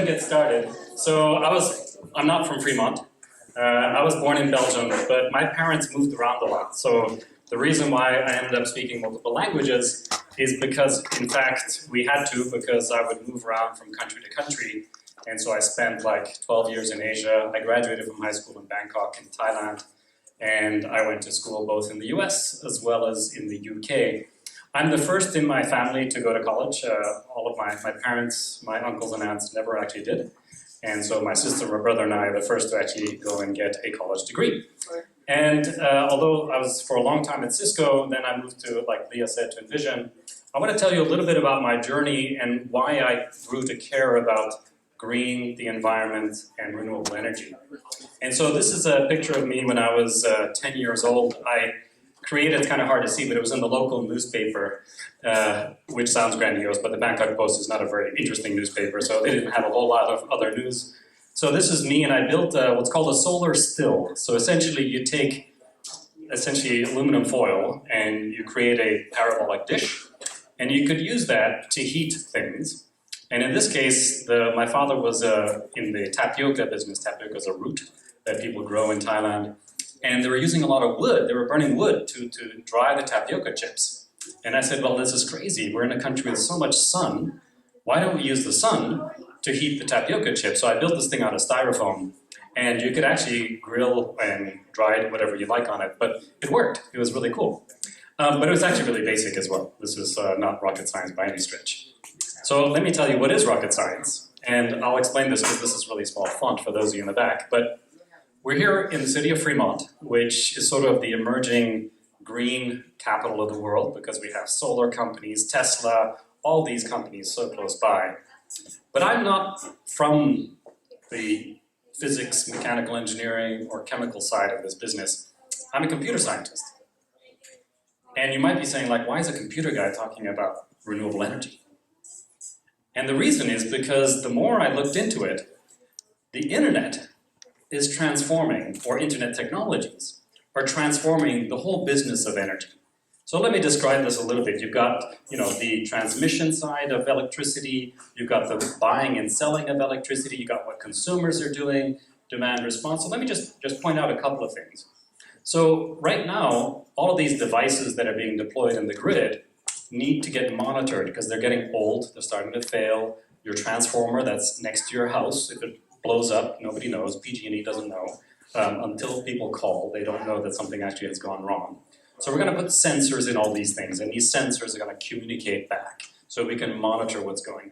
get started. So I'm not from Fremont. I was born in Belgium, but my parents moved around a lot. So the reason why I ended up speaking multiple languages is because, in fact, we had to, because I would move around from country to country. And so I spent like 12 years in Asia. I graduated from high school in Bangkok in Thailand. And I went to school both in the US as well as in the UK. I'm the first in my family to go to college. All of my parents, my uncles and aunts never actually did. And so my sister, my brother and I are the first to actually go and get a college degree. And although I was for a long time at Cisco, then I moved to, like Leah said, to Envision. I want to tell you a little bit about my journey and why I grew to care about green, the environment, and renewable energy. And so this is a picture of me when I was 10 years old. I created, it's kind of hard to see, but it was in the local newspaper, which sounds grandiose, but the Bangkok Post is not a very interesting newspaper, so they didn't have a whole lot of other news. So this is me, and I built what's called a solar still. So essentially you take aluminum foil and you create a parabolic dish, and you could use that to heat things. And in this case, my father was in the tapioca business. Tapioca is a root that people grow in Thailand. And they were using a lot of wood. They were burning wood to dry the tapioca chips. And I said, well, this is crazy. We're in a country with so much sun. Why don't we use the sun to heat the tapioca chips? So I built this thing out of styrofoam. And you could actually grill and dry whatever you like on it. But it worked. It was really cool. But it was actually really basic as well. This is not rocket science by any stretch. So let me tell you what is rocket science. And I'll explain this because this is really small font for those of you in the back. But we're here in the city of Fremont, which is sort of the emerging green capital of the world because we have solar companies, Tesla, all these companies so close by. But I'm not from the physics, mechanical engineering, or chemical side of this business. I'm a computer scientist. And you might be saying, like, why is a computer guy talking about renewable energy? And the reason is because the more I looked into it, the internet is transforming, or internet technologies are transforming the whole business of energy. So let me describe this a little bit. You've got, the transmission side of electricity, you've got the buying and selling of electricity, you've got what consumers are doing, demand response. So let me just point out a couple of things. So right now, all of these devices that are being deployed in the grid need to get monitored because they're getting old, they're starting to fail. Your transformer that's next to your house, if it blows up, nobody knows, PG&E doesn't know. Until people call, they don't know that something actually has gone wrong. So we're going to put sensors in all these things, and these sensors are going to communicate back so we can monitor what's going on.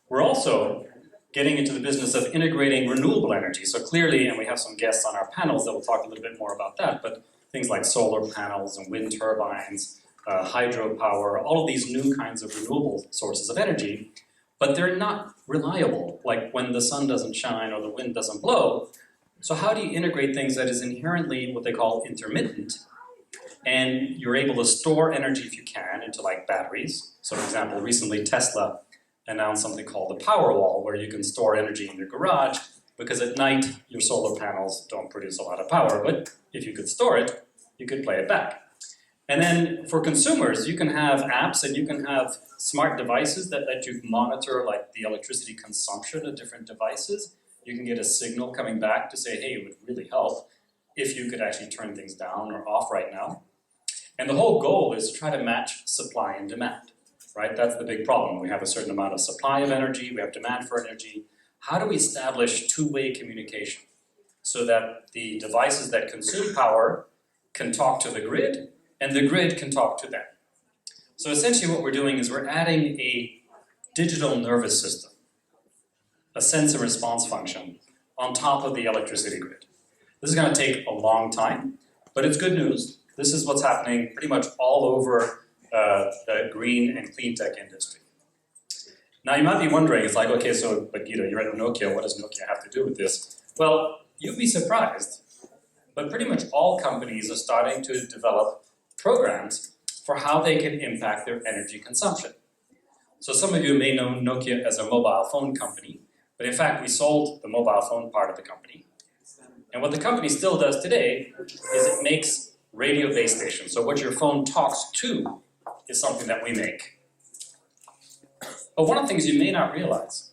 We're also getting into the business of integrating renewable energy. So clearly, and we have some guests on our panels that will talk a little bit more about that, but things like solar panels and wind turbines, hydropower, all of these new kinds of renewable sources of energy, but they're not reliable, like when the sun doesn't shine or the wind doesn't blow. So how do you integrate things that is inherently what they call intermittent, and you're able to store energy if you can into like batteries? So for example, recently Tesla announced something called the Powerwall, where you can store energy in your garage, because at night your solar panels don't produce a lot of power, but if you could store it, you could play it back. And then for consumers, you can have apps and you can have smart devices that let you monitor like the electricity consumption of different devices. You can get a signal coming back to say, hey, it would really help if you could actually turn things down or off right now. And the whole goal is to try to match supply and demand, right? That's the big problem. We have a certain amount of supply of energy, we have demand for energy. How do we establish two-way communication so that the devices that consume power can talk to the grid and the grid can talk to them? So essentially what we're doing is we're adding a digital nervous system, a sense and response function on top of the electricity grid. This is going to take a long time, but it's good news. This is what's happening pretty much all over the green and clean tech industry. Now you might be wondering, it's like, okay, so, but Guido, you're at Nokia, what does Nokia have to do with this? Well, you'd be surprised, but pretty much all companies are starting to develop programs for how they can impact their energy consumption. So some of you may know Nokia as a mobile phone company, but in fact we sold the mobile phone part of the company. And what the company still does today is it makes radio base stations. So what your phone talks to is something that we make. But one of the things you may not realize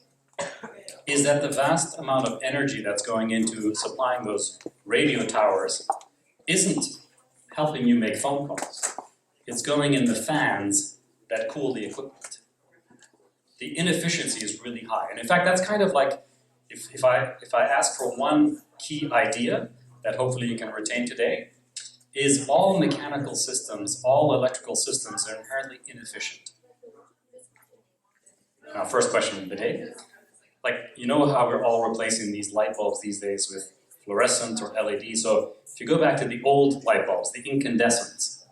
is that the vast amount of energy that's going into supplying those radio towers isn't helping you make phone calls. It's going in the fans that cool the equipment. The inefficiency is really high. And in fact, that's kind of like, if I ask for one key idea that hopefully you can retain today, is all mechanical systems, all electrical systems are inherently inefficient. Now, first question of the day. Like, you know how we're all replacing these light bulbs these days with fluorescent or LED. So if you go back to the old light bulbs, the incandescents,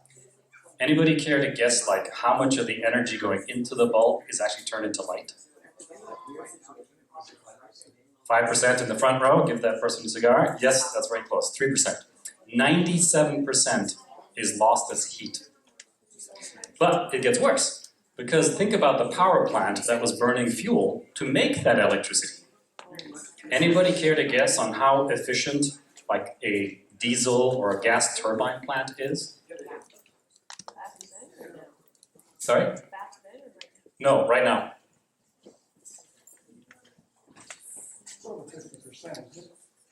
anybody care to guess like how much of the energy going into the bulb is actually turned into light? 5% in the front row, give that person a cigar. Yes, that's very close, 3%. 97% is lost as heat. But it gets worse, because think about the power plant that was burning fuel to make that electricity. Anybody care to guess on how efficient like a diesel or a gas turbine plant is? Sorry? No, right now.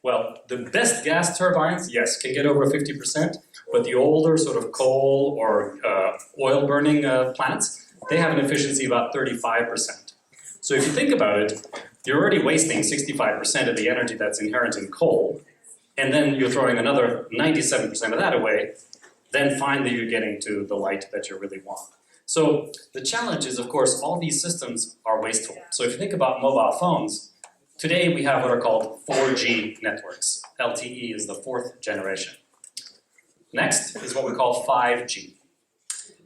Well, the best gas turbines, yes, can get over 50%, but the older sort of coal or oil burning plants, they have an efficiency of about 35%. So if you think about it, you're already wasting 65% of the energy that's inherent in coal, and then you're throwing another 97% of that away, then finally you're getting to the light that you really want. So the challenge is, of course, all these systems are wasteful. So if you think about mobile phones, today we have what are called 4G networks. LTE is the 4th generation. Next is what we call 5G.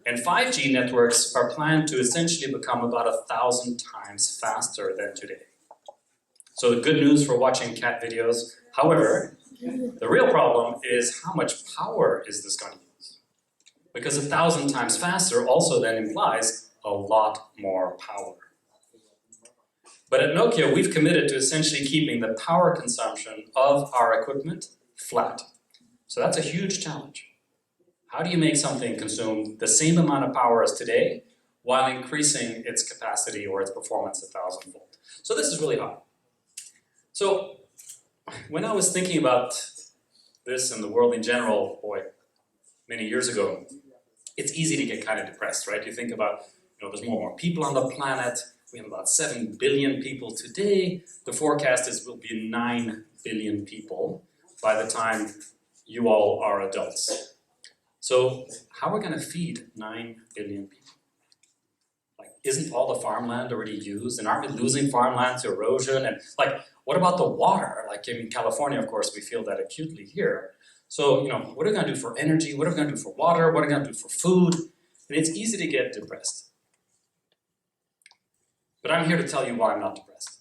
And 5G networks are planned to essentially become about 1,000 times faster than today. So the good news for watching cat videos. However, the real problem is how much power is this going to use? Because 1,000 times faster also then implies a lot more power. But at Nokia, we've committed to essentially keeping the power consumption of our equipment flat. So that's a huge challenge. How do you make something consume the same amount of power as today while increasing its capacity or its performance 1,000-fold? So this is really hard. So when I was thinking about this and the world in general, boy, many years ago, it's easy to get kind of depressed, right? You think about, there's more and more people on the planet. We have about 7 billion people today. The forecast is will be 9 billion people by the time you all are adults. So how are we going to feed 9 billion people? Like, isn't all the farmland already used? And aren't we losing farmland to erosion? And like, what about the water? Like in California, of course, we feel that acutely here. So, what are we going to do for energy? What are we going to do for water? What are we going to do for food? And it's easy to get depressed. But I'm here to tell you why I'm not depressed.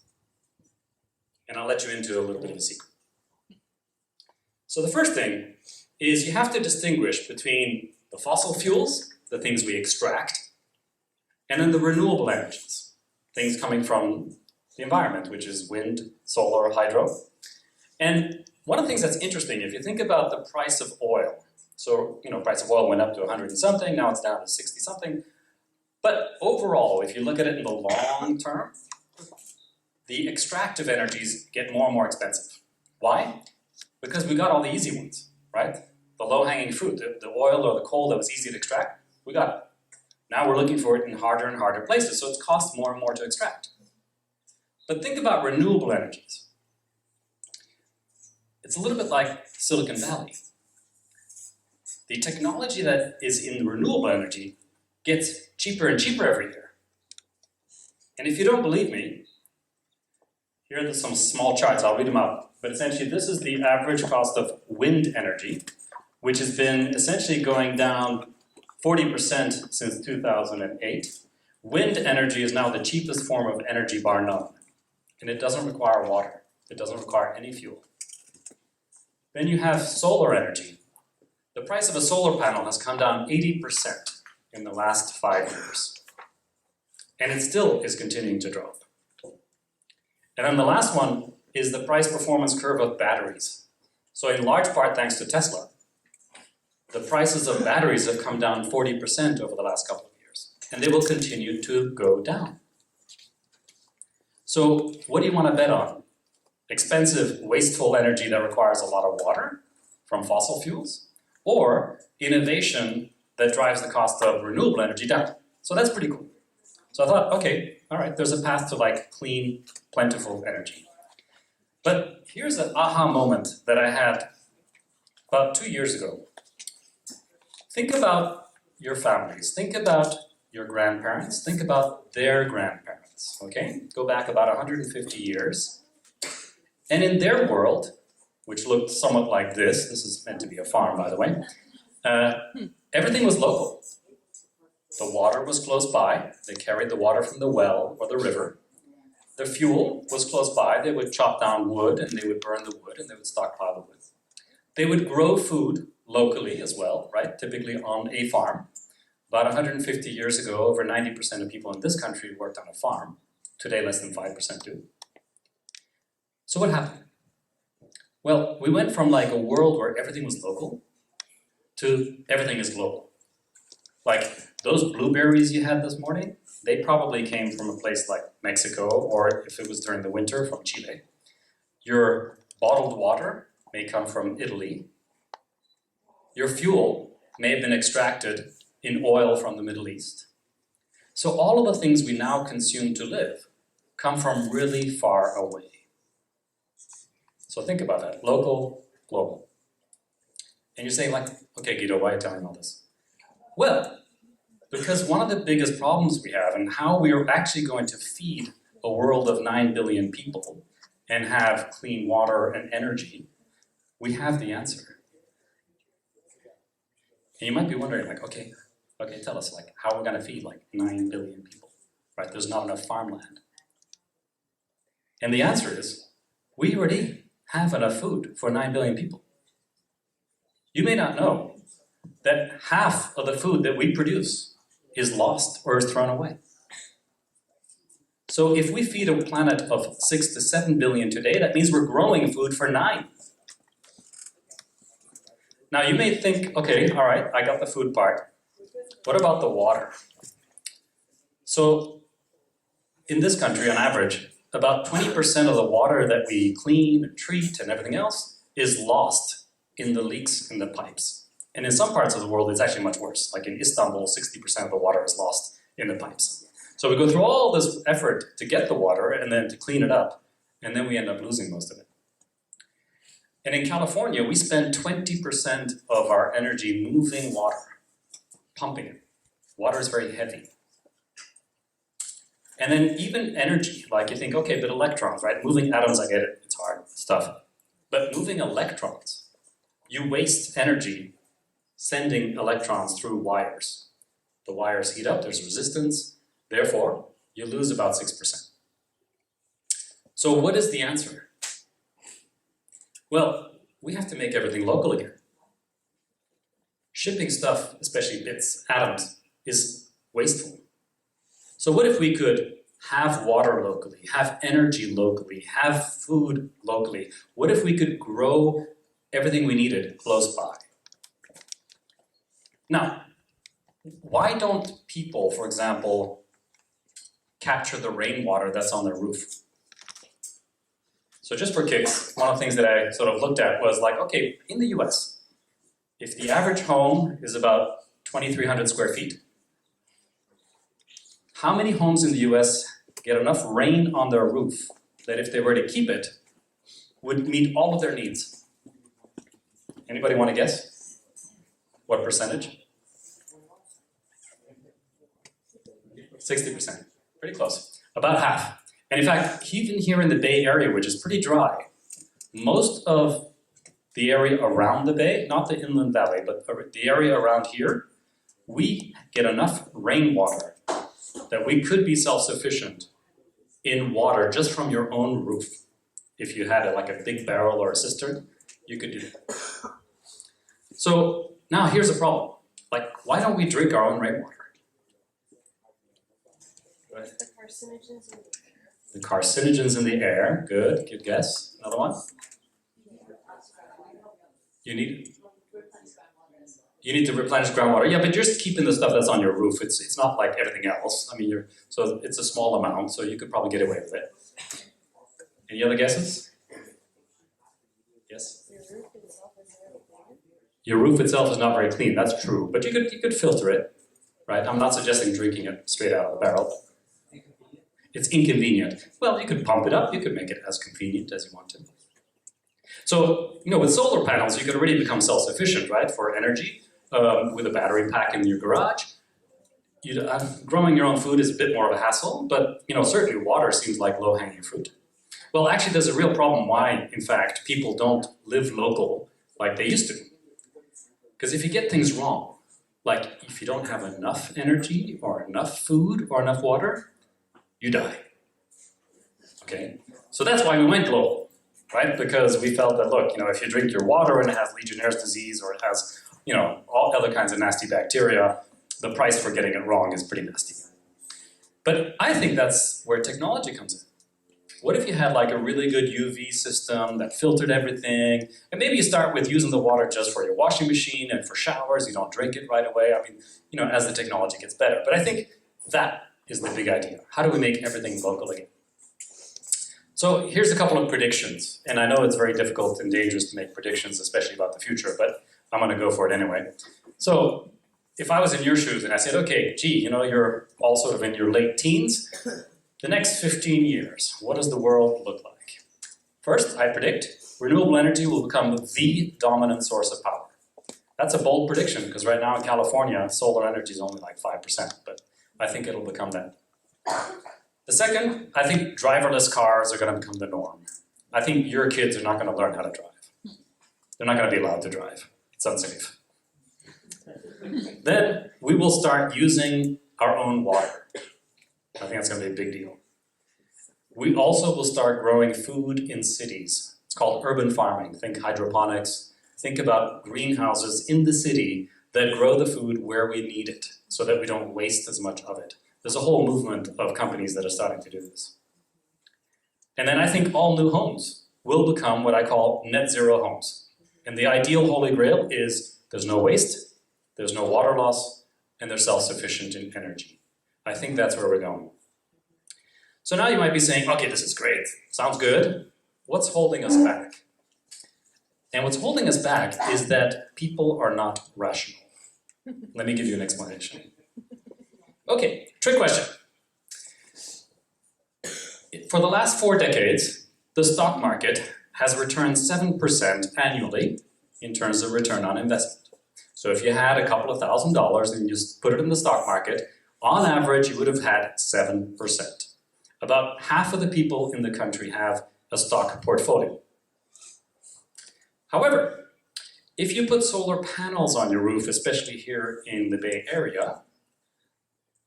And I'll let you into a little bit of a secret. So the first thing is you have to distinguish between the fossil fuels, the things we extract, and then the renewable energies, things coming from the environment, which is wind, solar, hydro. And one of the things that's interesting, if you think about the price of oil, so, price of oil went up to 100 and something, now it's down to 60 something. But overall, if you look at it in the long term, the extractive energies get more and more expensive. Why? Because we got all the easy ones, right? The low-hanging fruit, the oil or the coal that was easy to extract, we got it. Now we're looking for it in harder and harder places, so it's cost more and more to extract. But think about renewable energies. It's a little bit like Silicon Valley. The technology that is in renewable energy gets cheaper and cheaper every year. And if you don't believe me, here are some small charts, I'll read them out. But essentially this is the average cost of wind energy, which has been essentially going down 40% since 2008. Wind energy is now the cheapest form of energy bar none. And it doesn't require water. It doesn't require any fuel. Then you have solar energy. The price of a solar panel has come down 80% in the last 5 years. And it still is continuing to drop. And then the last one is the price performance curve of batteries. So in large part thanks to Tesla, the prices of batteries have come down 40% over the last couple of years. And they will continue to go down. So what do you want to bet on? Expensive, wasteful energy that requires a lot of water from fossil fuels, or innovation that drives the cost of renewable energy down? So that's pretty cool. So I thought, okay, all right, there's a path to like clean, plentiful energy. But here's an aha moment that I had about 2 years ago. Think about your families, think about your grandparents, think about their grandparents, okay? Go back about 150 years. And in their world, which looked somewhat like this is meant to be a farm, by the way, everything was local. The water was close by, they carried the water from the well or the river. The fuel was close by, they would chop down wood and they would burn the wood and they would stockpile the wood. They would grow food locally as well, right? Typically on a farm. About 150 years ago, over 90% of people in this country worked on a farm. Today, less than 5% do. So what happened? Well, we went from like a world where everything was local to everything is global. Like those blueberries you had this morning, they probably came from a place like Mexico, or if it was during the winter, from Chile. Your bottled water may come from Italy. Your fuel may have been extracted in oil from the Middle East. So all of the things we now consume to live come from really far away. So think about that, local, global. And you're saying like, okay Guido, why are you telling all this? Well, because one of the biggest problems we have and how we are actually going to feed a world of 9 billion people and have clean water and energy, we have the answer. And you might be wondering like, okay, tell us like, how are we gonna feed like 9 billion people, right? There's not enough farmland. And the answer is, we already have enough food for 9 billion people. You may not know that half of the food that we produce is lost or is thrown away. So if we feed a planet of 6 to 7 billion today, that means we're growing food for 9. Now you may think, okay, all right, I got the food part. What about the water? So in this country, on average, about 20% of the water that we clean and treat and everything else is lost in the leaks in the pipes. And in some parts of the world, it's actually much worse. Like in Istanbul, 60% of the water is lost in the pipes. So we go through all this effort to get the water and then to clean it up, and then we end up losing most of it. And in California, we spend 20% of our energy moving water, pumping it. Water is very heavy. And then even energy, like you think, okay, but electrons, right? Moving atoms, I get it, it's hard stuff. But moving electrons, you waste energy sending electrons through wires. The wires heat up, there's resistance, therefore, you lose about 6%. So what is the answer? Well, we have to make everything local again. Shipping stuff, especially bits, atoms, is wasteful. So what if we could have water locally, have energy locally, have food locally? What if we could grow everything we needed close by? Now, why don't people, for example, capture the rainwater that's on their roof? So just for kicks, one of the things that I sort of looked at was like, okay, in the US, if the average home is about 2,300 square feet, how many homes in the US get enough rain on their roof that if they were to keep it, would meet all of their needs? Anybody want to guess? What percentage? 60%, pretty close, about half. And in fact, even here in the Bay Area, which is pretty dry, most of the area around the Bay, not the inland valley, but the area around here, we get enough rainwater that we could be self-sufficient in water just from your own roof. If you had like a big barrel or a cistern, you could do that. So now here's the problem. Like, why don't we drink our own rainwater? The carcinogens in the air. The carcinogens in the air, good guess. Another one? You need to replenish groundwater. Yeah, but you're just keeping the stuff that's on your roof. It's not like everything else. I mean, so it's a small amount, so you could probably get away with it. Any other guesses? Yes? Your roof itself Your roof itself is is not very clean. not very clean, that's true, but you could filter it, right? I'm not suggesting drinking it straight out of the barrel. It's inconvenient. Well, you could pump it up, you could make it as convenient as you want to. So, with solar panels, you could already become self-sufficient, right, for energy, with a battery pack in your garage. Growing your own food is a bit more of a hassle, but, certainly water seems like low-hanging fruit. Well, actually, there's a real problem why, in fact, people don't live local like they used to. Because if you get things wrong, like if you don't have enough energy or enough food or enough water, you die. Okay? So that's why we went local, right? Because we felt that, look, if you drink your water and it has Legionnaire's disease or it has, all other kinds of nasty bacteria, the price for getting it wrong is pretty nasty. But I think that's where technology comes in. What if you had like a really good UV system that filtered everything, and maybe you start with using the water just for your washing machine and for showers, you don't drink it right away, as the technology gets better. But I think that is the big idea. How do we make everything local again? So here's a couple of predictions, and I know it's very difficult and dangerous to make predictions, especially about the future, but I'm gonna go for it anyway. So if I was in your shoes and I said, okay, gee, you're all sort of in your late teens, the next 15 years, what does the world look like? First, I predict renewable energy will become the dominant source of power. That's a bold prediction, because right now in California, solar energy is only like 5%, but I think it'll become that. The second, I think driverless cars are going to become the norm. I think your kids are not going to learn how to drive. They're not going to be allowed to drive. It's unsafe. Then we will start using our own water. I think that's going to be a big deal. We also will start growing food in cities. It's called urban farming. Think hydroponics. Think about greenhouses in the city that grow the food where we need it so that we don't waste as much of it. There's a whole movement of companies that are starting to do this. And then I think all new homes will become what I call net zero homes. And the ideal holy grail is there's no waste, there's no water loss, and they're self-sufficient in energy. I think that's where we're going. So now you might be saying, okay, this is great, sounds good. What's holding us back? And what's holding us back is that people are not rational. Let me give you an explanation. Okay, trick question. For the last 4 decades, the stock market has returned 7% annually in terms of return on investment. So if you had a couple of $1,000 and you just put it in the stock market, on average, you would have had 7%. About half of the people in the country have a stock portfolio. However, if you put solar panels on your roof, especially here in the Bay Area,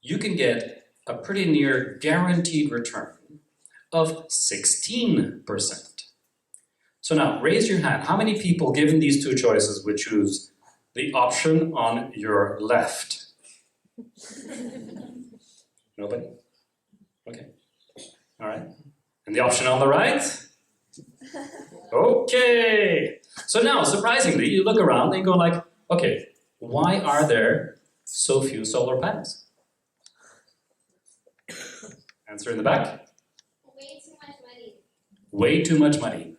you can get a pretty near guaranteed return of 16%. So now, raise your hand. How many people, given these two choices, would choose the option on your left? Nobody? Okay. All right. And the option on the right? Okay. So now, surprisingly, you look around and you go like, okay, why are there so few solar panels? Answer in the back. Way too much money. Way too much money.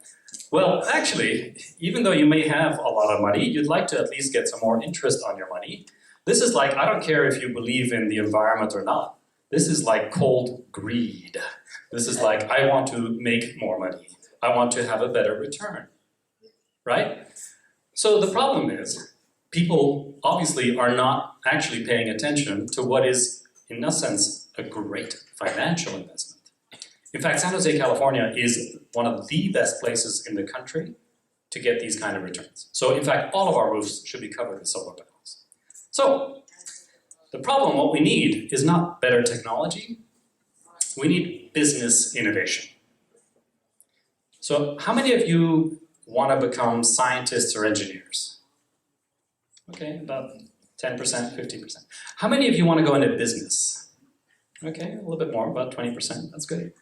Well, actually, even though you may have a lot of money, you'd like to at least get some more interest on your money. This is like, I don't care if you believe in the environment or not. This is like cold greed. This is like, I want to make more money. I want to have a better return, right? So the problem is, people obviously are not actually paying attention to what is, in a sense, a great financial investment. In fact, San Jose, California is one of the best places in the country to get these kind of returns. So in fact, all of our roofs should be covered with solar panels. So the problem, what we need is not better technology, we need business innovation. So how many of you want to become scientists or engineers? Okay, about 10%, 50%. How many of you want to go into business? Okay, a little bit more, about 20%, that's good.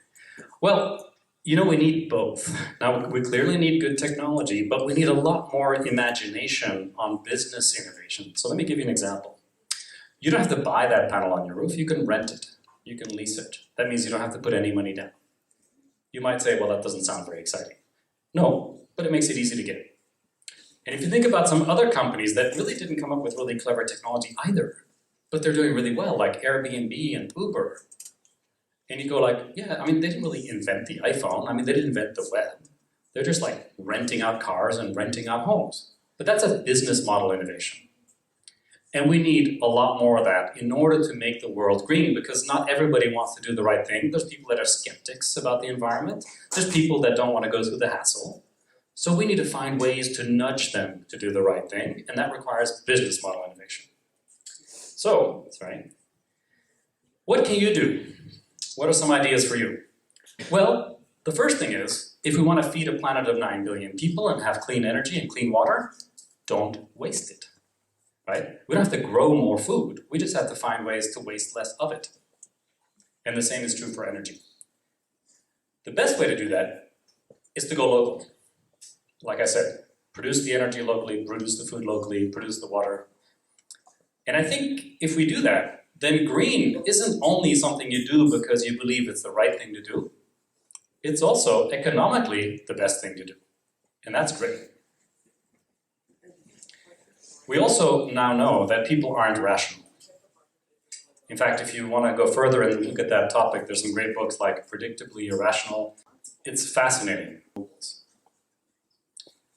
Well, you know, we need both. Now, we clearly need good technology, but we need a lot more imagination on business innovation. So let me give you an example. You don't have to buy that panel on your roof, you can rent it. You can lease it. That means you don't have to put any money down. You might say, well, that doesn't sound very exciting. No, but it makes it easy to get. And if you think about some other companies that really didn't come up with really clever technology either, but they're doing really well, like Airbnb and Uber, and you go like, yeah, I mean, they didn't really invent the iPhone. I mean, they didn't invent the web. They're just like renting out cars and renting out homes. But that's a business model innovation. And we need a lot more of that in order to make the world green, because not everybody wants to do the right thing. There's people that are skeptics about the environment. There's people that don't want to go through the hassle. So we need to find ways to nudge them to do the right thing, and that requires business model innovation. So, that's right. What can you do? What are some ideas for you? Well, the first thing is, if we want to feed a planet of 9 billion people and have clean energy and clean water, don't waste it, right? We don't have to grow more food. We just have to find ways to waste less of it. And the same is true for energy. The best way to do that is to go local. Like I said, produce the energy locally, produce the food locally, produce the water. And I think if we do that, then green isn't only something you do because you believe it's the right thing to do. It's also economically the best thing to do. And that's great. We also now know that people aren't rational. In fact, if you want to go further and look at that topic, there's some great books like Predictably Irrational. It's fascinating.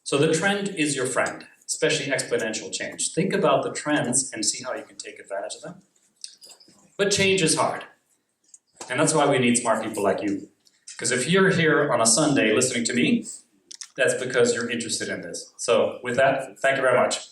So the trend is your friend, especially exponential change. Think about the trends and see how you can take advantage of them. But change is hard. And that's why we need smart people like you. Because if you're here on a Sunday listening to me, that's because you're interested in this. So with that, thank you very much.